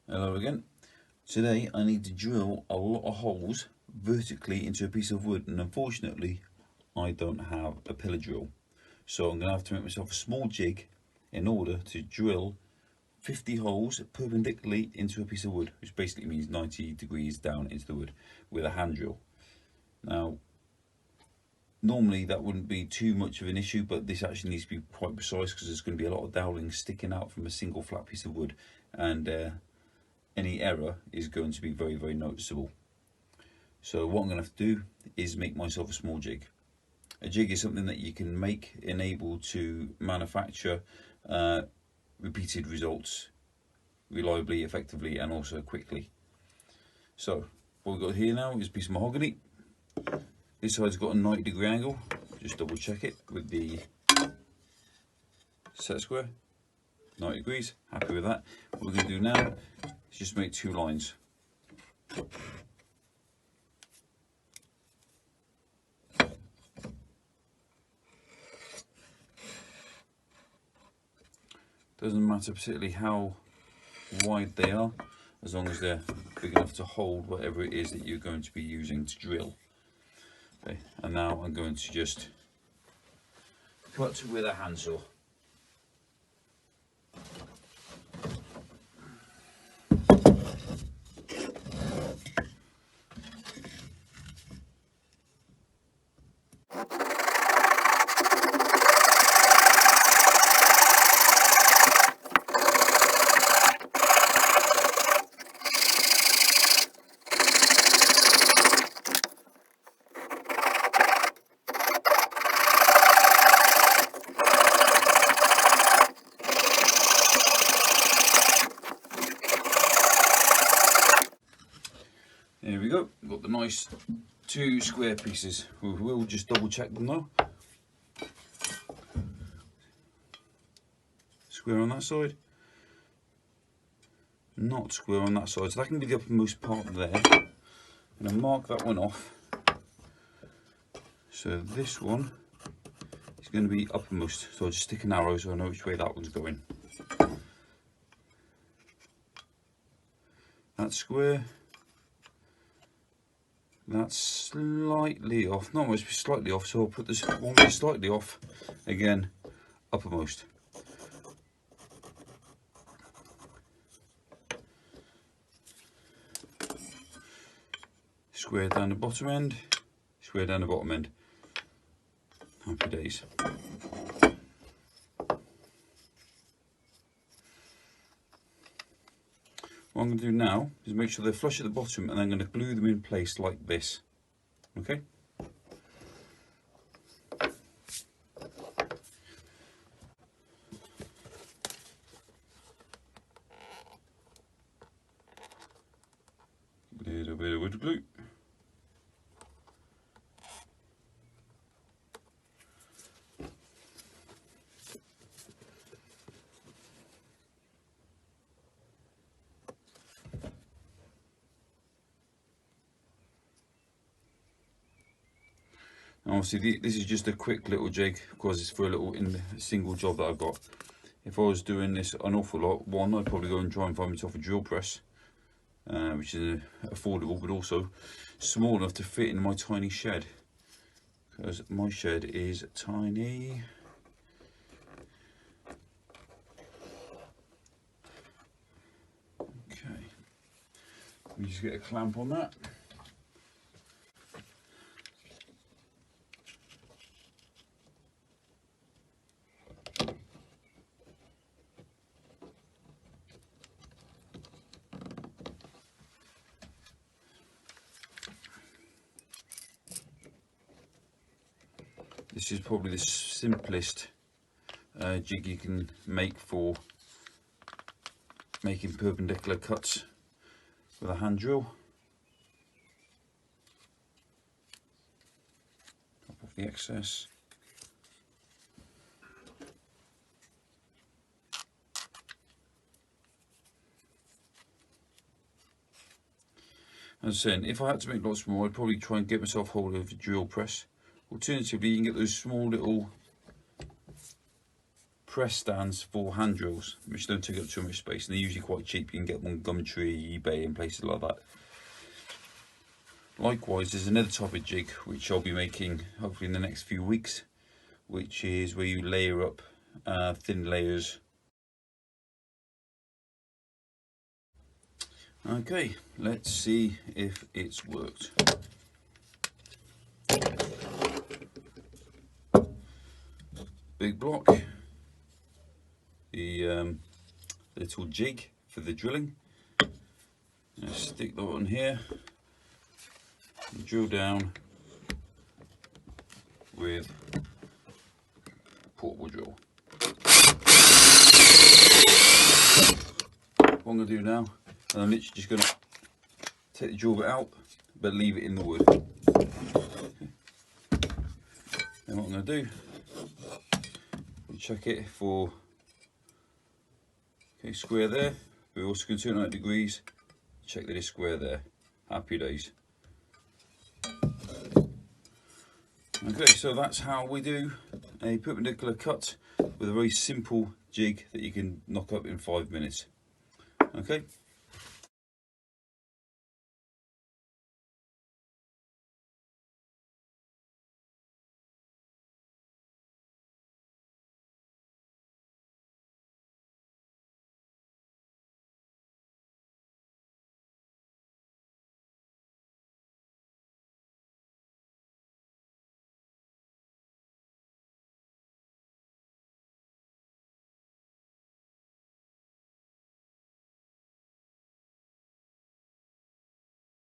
Hello again. Today I need to drill a lot of holes vertically into a piece of wood, and unfortunately I don't have a pillar drill. So I'm going to have to make myself a small jig in order to drill 50 holes perpendicularly into a piece of wood, which basically means 90 degrees down into the wood with a hand drill. Now normally that wouldn't be too much of an issue, but this actually needs to be quite precise because there's going to be a lot of dowling sticking out from a single flat piece of wood, and any error is going to be very noticeable. So what I'm going to have to do is make myself a small jig. A jig is something that you can make and able to manufacture repeated results reliably, effectively, and also quickly. So what we've got here now is a piece of mahogany. This side's got a 90-degree angle. Just double check it with the set square. 90 degrees, happy with that. What we're going to do now is just make two lines. Doesn't matter particularly how wide they are, as long as they're big enough to hold whatever it is that you're going to be using to drill. Okay, and now I'm going to just cut with a handsaw. There we go, got the nice two square pieces. We will just double check them though. Square on that side, not square on that side, so that can be the uppermost part there. I'm going to mark that one off. So this one is going to be uppermost, so I'll just stick an arrow so I know which way that one's going. That's square. That's slightly off, not much, slightly off, so I'll put this one slightly off, again, uppermost. Square down the bottom end, square down the bottom end. Happy days. What I'm going to do now is make sure they're flush at the bottom, and I'm going to glue them in place like this. Okay? A little bit of wood glue. Obviously this is just a quick little jig because it's for a little single job that I've got. If I was doing this an awful lot, one, I'd probably go and try and find myself a drill press, which is affordable but also small enough to fit in my tiny shed, because my shed is tiny. Okay, let me just get a clamp on that. This is probably the simplest jig you can make for making perpendicular cuts with a hand drill. Top off the excess. As I said, if I had to make lots more, I'd probably try and get myself hold of a drill press. Alternatively, you can get those small little press stands for hand drills, which don't take up too much space, and they're usually quite cheap. You can get them on Gumtree, eBay, and places like that. Likewise, there's another type of jig which I'll be making hopefully in the next few weeks, which is where you layer up thin layers. Okay, let's see if it's worked. Big block, the little jig for the drilling. Let's stick that on here and drill down with portable drill. What I'm going to do now, and I'm literally just going to take the drill bit out but leave it in the wood. And what I'm going to do, check it for square there. We're also going to turn 90 degrees, check that it's square there. Happy days. Okay, so that's how we do a perpendicular cut with a very simple jig that you can knock up in 5 minutes. Okay.